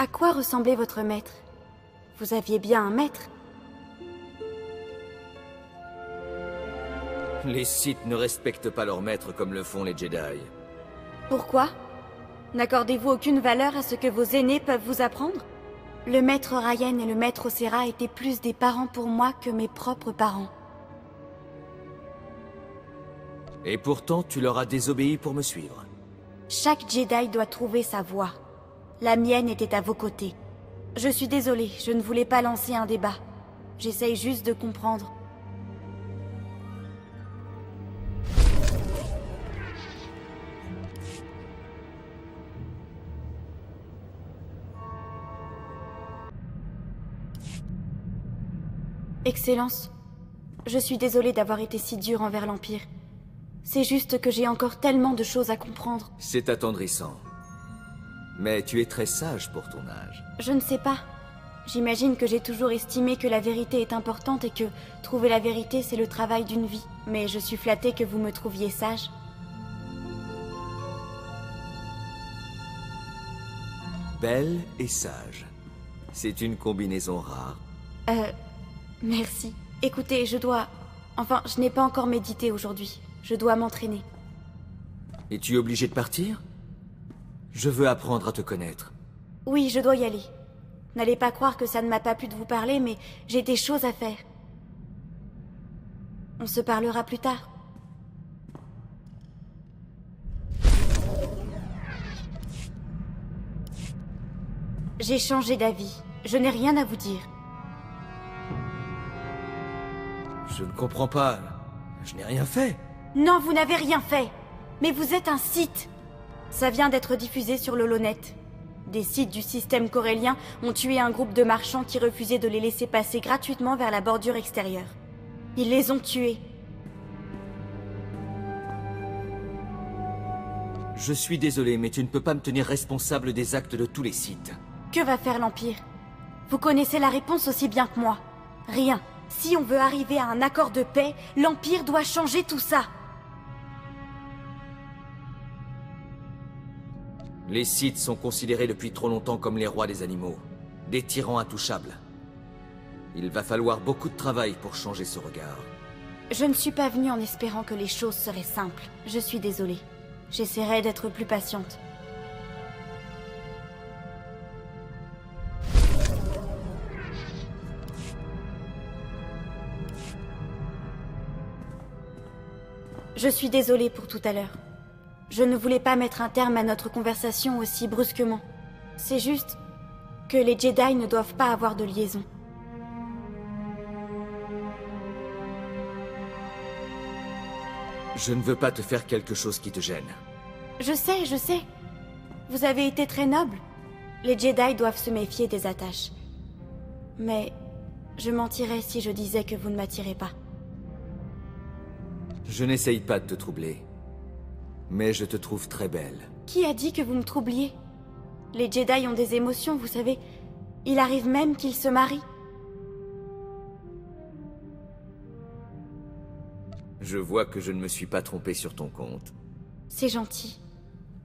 À quoi ressemblait votre maître? Vous aviez bien un maître? Les Sith ne respectent pas leur maître comme le font les Jedi. Pourquoi? N'accordez-vous aucune valeur à ce que vos aînés peuvent vous apprendre? Le maître Rayen et le maître Ocera étaient plus des parents pour moi que mes propres parents. Et pourtant, tu leur as désobéi pour me suivre. Chaque Jedi doit trouver sa voie. La mienne était à vos côtés. Je suis désolée, je ne voulais pas lancer un débat. J'essaye juste de comprendre. Excellence, je suis désolée d'avoir été si dure envers l'Empire. C'est juste que j'ai encore tellement de choses à comprendre. C'est attendrissant. Mais tu es très sage pour ton âge. Je ne sais pas. J'imagine que j'ai toujours estimé que la vérité est importante et que trouver la vérité, c'est le travail d'une vie. Mais je suis flattée que vous me trouviez sage. Belle et sage. C'est une combinaison rare. Merci. Écoutez, je dois... Enfin, je n'ai pas encore médité aujourd'hui. Je dois m'entraîner. Es-tu obligé de partir? Je veux apprendre à te connaître. Oui, je dois y aller. N'allez pas croire que ça ne m'a pas plu de vous parler, mais j'ai des choses à faire. On se parlera plus tard. J'ai changé d'avis. Je n'ai rien à vous dire. Je ne comprends pas. Je n'ai rien fait. Non, vous n'avez rien fait. Mais vous êtes un Sith. Ça vient d'être diffusé sur l'Holonet. Des Sith du système corélien ont tué un groupe de marchands qui refusaient de les laisser passer gratuitement vers la bordure extérieure. Ils les ont tués. Je suis désolé, mais tu ne peux pas me tenir responsable des actes de tous les Sith. Que va faire l'Empire? Vous connaissez la réponse aussi bien que moi. Rien. Si on veut arriver à un accord de paix, l'Empire doit changer tout ça. Les Sith sont considérés depuis trop longtemps comme les rois des animaux. Des tyrans intouchables. Il va falloir beaucoup de travail pour changer ce regard. Je ne suis pas venue en espérant que les choses seraient simples. Je suis désolée. J'essaierai d'être plus patiente. Je suis désolée pour tout à l'heure. Je ne voulais pas mettre un terme à notre conversation aussi brusquement. C'est juste que les Jedi ne doivent pas avoir de liaison. Je ne veux pas te faire quelque chose qui te gêne. Je sais, je sais. Vous avez été très noble. Les Jedi doivent se méfier des attaches. Mais je mentirais si je disais que vous ne m'attirez pas. Je n'essaye pas de te troubler. Mais je te trouve très belle. Qui a dit que vous me troubliez? Les Jedi ont des émotions, vous savez. Il arrive même qu'ils se marient. Je vois que je ne me suis pas trompé sur ton compte. C'est gentil.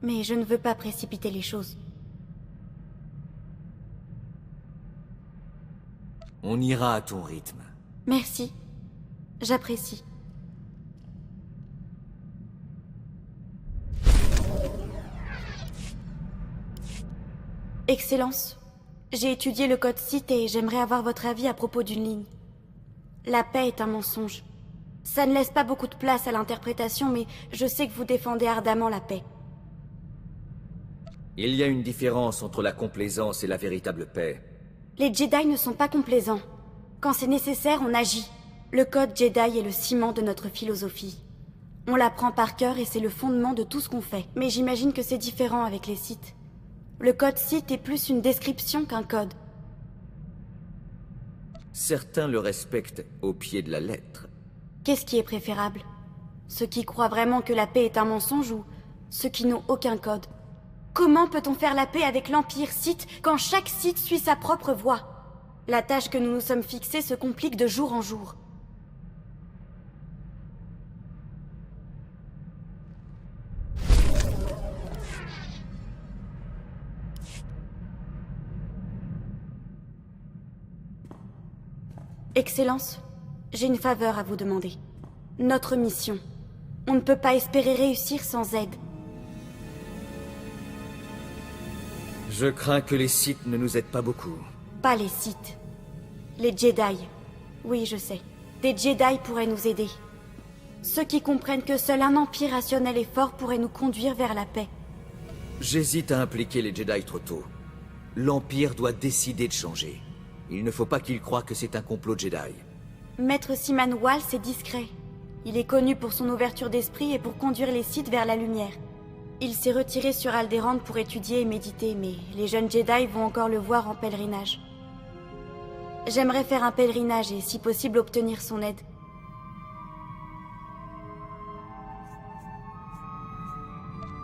Mais je ne veux pas précipiter les choses. On ira à ton rythme. Merci. J'apprécie. Excellence, j'ai étudié le code Sith et j'aimerais avoir votre avis à propos d'une ligne. La paix est un mensonge. Ça ne laisse pas beaucoup de place à l'interprétation, mais je sais que vous défendez ardemment la paix. Il y a une différence entre la complaisance et la véritable paix. Les Jedi ne sont pas complaisants. Quand c'est nécessaire, on agit. Le code Jedi est le ciment de notre philosophie. On l'apprend par cœur et c'est le fondement de tout ce qu'on fait. Mais j'imagine que c'est différent avec les Sith. Le code Sith est plus une description qu'un code. Certains le respectent au pied de la lettre. Qu'est-ce qui est préférable? Ceux qui croient vraiment que la paix est un mensonge ou ceux qui n'ont aucun code? Comment peut-on faire la paix avec l'Empire Sith quand chaque Sith suit sa propre voie? La tâche que nous nous sommes fixée se complique de jour en jour. Excellence, j'ai une faveur à vous demander. Notre mission. On ne peut pas espérer réussir sans aide. Je crains que les Sith ne nous aident pas beaucoup. Pas les Sith. Les Jedi. Oui, je sais. Des Jedi pourraient nous aider. Ceux qui comprennent que seul un empire rationnel et fort pourrait nous conduire vers la paix. J'hésite à impliquer les Jedi trop tôt. L'Empire doit décider de changer. Il ne faut pas qu'ils croient que c'est un complot Jedi. Maître Siman Wals est discret. Il est connu pour son ouverture d'esprit et pour conduire les Sith vers la lumière. Il s'est retiré sur Alderaan pour étudier et méditer, mais les jeunes Jedi vont encore le voir en pèlerinage. J'aimerais faire un pèlerinage et, si possible, obtenir son aide.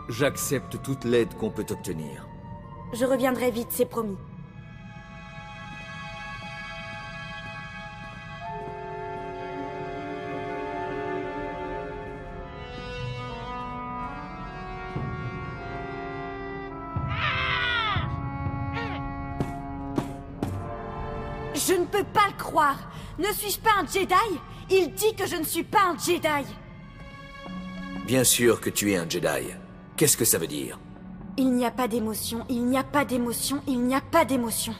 J'accepte toute l'aide qu'on peut obtenir. Je reviendrai vite, c'est promis. Je ne peux pas le croire. Ne suis-je pas un Jedi? Il dit que je ne suis pas un Jedi. Bien sûr que tu es un Jedi. Qu'est-ce que ça veut dire? Il n'y a pas d'émotion, il n'y a pas d'émotion, il n'y a pas d'émotion.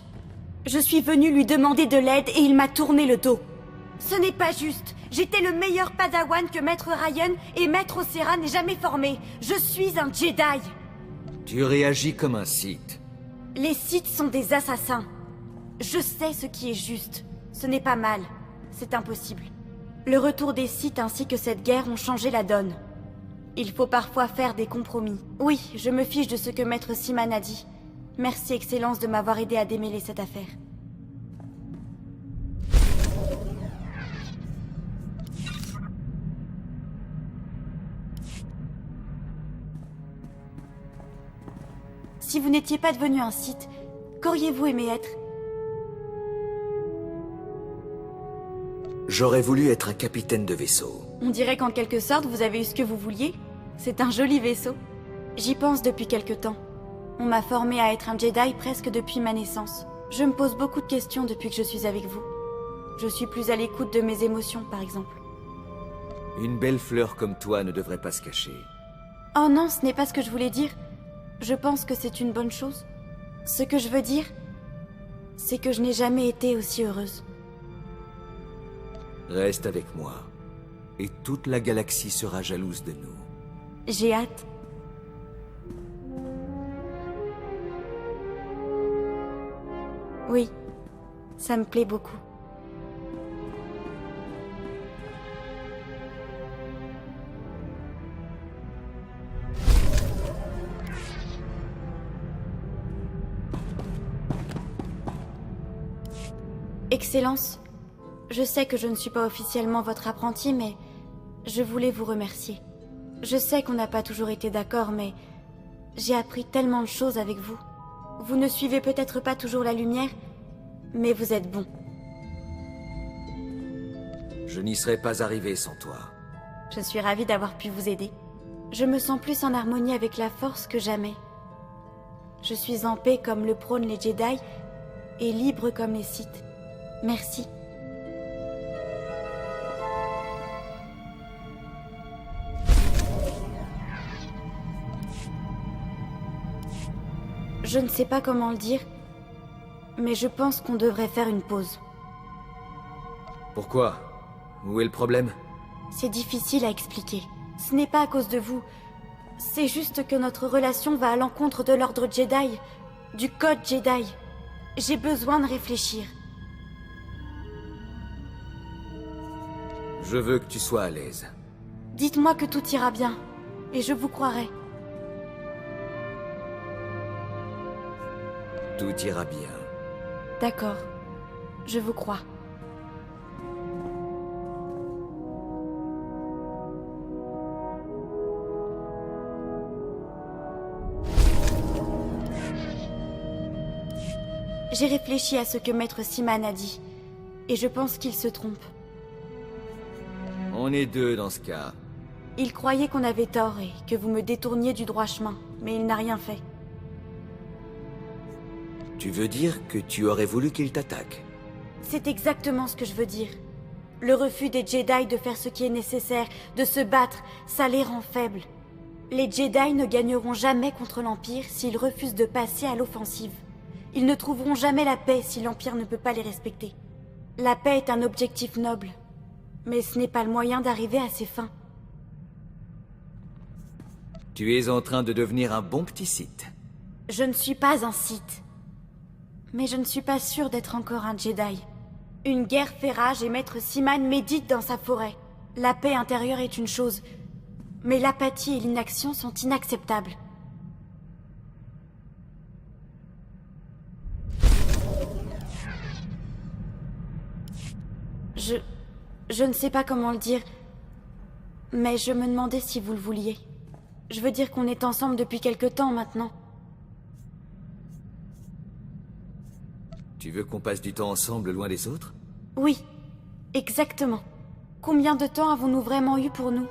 Je suis venue lui demander de l'aide et il m'a tourné le dos. Ce n'est pas juste. J'étais le meilleur padawan que Maître Ryan et Maître Ocera n'ait jamais formé. Je suis un Jedi. Tu réagis comme un Sith. Les Sith sont des assassins. Je sais ce qui est juste. Ce n'est pas mal. C'est impossible. Le retour des Sith ainsi que cette guerre ont changé la donne. Il faut parfois faire des compromis. Oui, je me fiche de ce que Maître Siman a dit. Merci, Excellence, de m'avoir aidé à démêler cette affaire. Si vous n'étiez pas devenu un Sith, qu'auriez-vous aimé être? J'aurais voulu être un capitaine de vaisseau. On dirait qu'en quelque sorte, vous avez eu ce que vous vouliez. C'est un joli vaisseau. J'y pense depuis quelque temps. On m'a formé à être un Jedi presque depuis ma naissance. Je me pose beaucoup de questions depuis que je suis avec vous. Je suis plus à l'écoute de mes émotions, par exemple. Une belle fleur comme toi ne devrait pas se cacher. Oh non, ce n'est pas ce que je voulais dire. Je pense que c'est une bonne chose. Ce que je veux dire, c'est que je n'ai jamais été aussi heureuse. Reste avec moi, et toute la galaxie sera jalouse de nous. J'ai hâte. Oui, ça me plaît beaucoup. Excellence, je sais que je ne suis pas officiellement votre apprenti, mais je voulais vous remercier. Je sais qu'on n'a pas toujours été d'accord, mais j'ai appris tellement de choses avec vous. Vous ne suivez peut-être pas toujours la lumière, mais vous êtes bon. Je n'y serais pas arrivé sans toi. Je suis ravie d'avoir pu vous aider. Je me sens plus en harmonie avec la Force que jamais. Je suis en paix comme le prônent les Jedi et libre comme les Sith. Merci. Je ne sais pas comment le dire, mais je pense qu'on devrait faire une pause. Pourquoi? Où est le problème? C'est difficile à expliquer. Ce n'est pas à cause de vous. C'est juste que notre relation va à l'encontre de l'ordre Jedi, du code Jedi. J'ai besoin de réfléchir. Je veux que tu sois à l'aise. Dites-moi que tout ira bien, et je vous croirai. Tout ira bien. D'accord, je vous crois. J'ai réfléchi à ce que Maître Siman a dit, et je pense qu'il se trompe. On est deux dans ce cas. Il croyait qu'on avait tort et que vous me détourniez du droit chemin, mais il n'a rien fait. Tu veux dire que tu aurais voulu qu'il t'attaque? C'est exactement ce que je veux dire. Le refus des Jedi de faire ce qui est nécessaire, de se battre, ça les rend faibles. Les Jedi ne gagneront jamais contre l'Empire s'ils refusent de passer à l'offensive. Ils ne trouveront jamais la paix si l'Empire ne peut pas les respecter. La paix est un objectif noble, mais ce n'est pas le moyen d'arriver à ses fins. Tu es en train de devenir un bon petit Sith. Je ne suis pas un Sith. Mais je ne suis pas sûre d'être encore un Jedi. Une guerre fait rage et Maître Siman médite dans sa forêt. La paix intérieure est une chose, mais l'apathie et l'inaction sont inacceptables. Je ne sais pas comment le dire, mais je me demandais si vous le vouliez. Je veux dire qu'on est ensemble depuis quelque temps maintenant. Tu veux qu'on passe du temps ensemble loin des autres? Oui, exactement. Combien de temps avons-nous vraiment eu pour nous?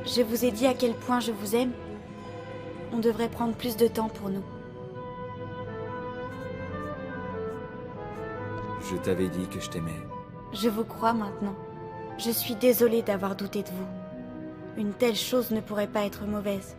Je vous ai dit à quel point je vous aime. On devrait prendre plus de temps pour nous. Je t'avais dit que je t'aimais. Je vous crois maintenant. Je suis désolée d'avoir douté de vous. Une telle chose ne pourrait pas être mauvaise.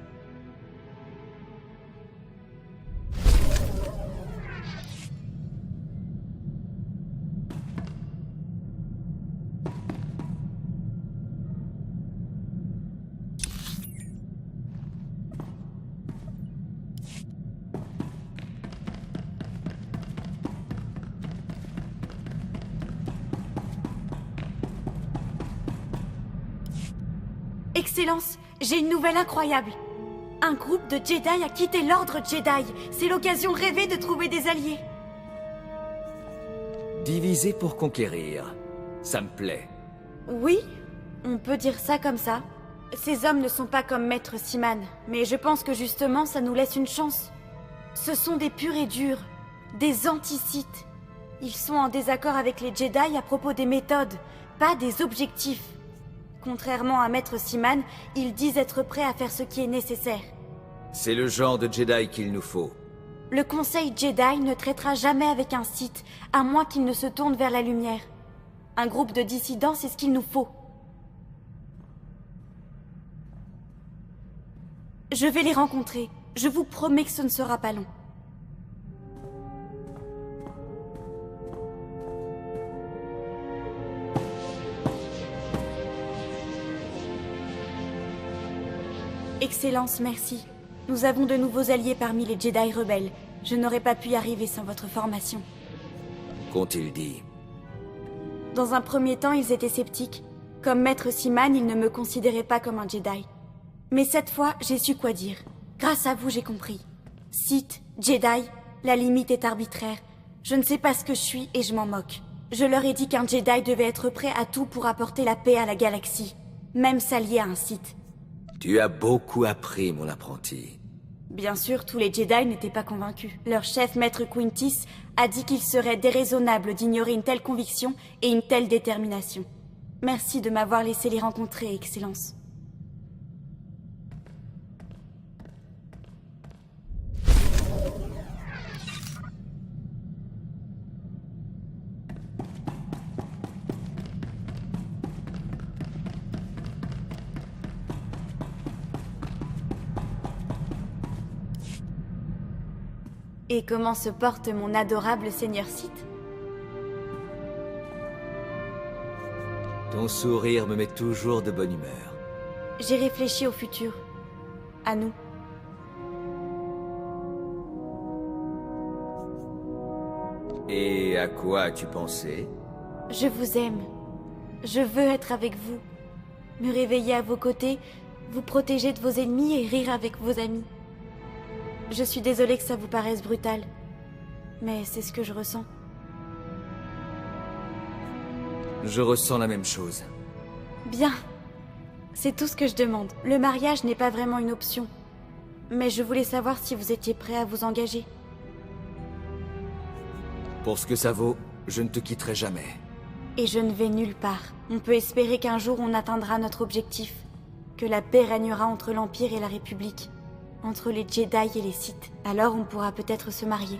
Excellence, j'ai une nouvelle incroyable. Un groupe de Jedi a quitté l'ordre Jedi. C'est l'occasion rêvée de trouver des alliés. Diviser pour conquérir. Ça me plaît. Oui, on peut dire ça comme ça. Ces hommes ne sont pas comme Maître Siman, mais je pense que justement ça nous laisse une chance. Ce sont des purs et durs, des anti-Sith. Ils sont en désaccord avec les Jedi à propos des méthodes, pas des objectifs. Contrairement à Maître Siman, ils disent être prêts à faire ce qui est nécessaire. C'est le genre de Jedi qu'il nous faut. Le Conseil Jedi ne traitera jamais avec un Sith, à moins qu'il ne se tourne vers la lumière. Un groupe de dissidents, c'est ce qu'il nous faut. Je vais les rencontrer. Je vous promets que ce ne sera pas long. Excellence, merci. Nous avons de nouveaux alliés parmi les Jedi rebelles. Je n'aurais pas pu y arriver sans votre formation. Qu'ont-ils dit? Dans un premier temps, ils étaient sceptiques. Comme Maître Siman, ils ne me considéraient pas comme un Jedi. Mais cette fois, j'ai su quoi dire. Grâce à vous, j'ai compris. Sith, Jedi, la limite est arbitraire. Je ne sais pas ce que je suis et je m'en moque. Je leur ai dit qu'un Jedi devait être prêt à tout pour apporter la paix à la galaxie. Même s'allier à un Sith. Tu as beaucoup appris, mon apprenti. Bien sûr, tous les Jedi n'étaient pas convaincus. Leur chef, Maître Quintis, a dit qu'il serait déraisonnable d'ignorer une telle conviction et une telle détermination. Merci de m'avoir laissé les rencontrer, Excellence. Et comment se porte mon adorable Seigneur Sith? Ton sourire me met toujours de bonne humeur. J'ai réfléchi au futur. À nous. Et à quoi as-tu pensé? Je vous aime. Je veux être avec vous. Me réveiller à vos côtés, vous protéger de vos ennemis et rire avec vos amis. Je suis désolée que ça vous paraisse brutal, mais c'est ce que je ressens. Je ressens la même chose. Bien. C'est tout ce que je demande. Le mariage n'est pas vraiment une option. Mais je voulais savoir si vous étiez prêt à vous engager. Pour ce que ça vaut, je ne te quitterai jamais. Et je ne vais nulle part. On peut espérer qu'un jour on atteindra notre objectif. Que la paix régnera entre l'Empire et la République. Entre les Jedi et les Sith. Alors on pourra peut-être se marier.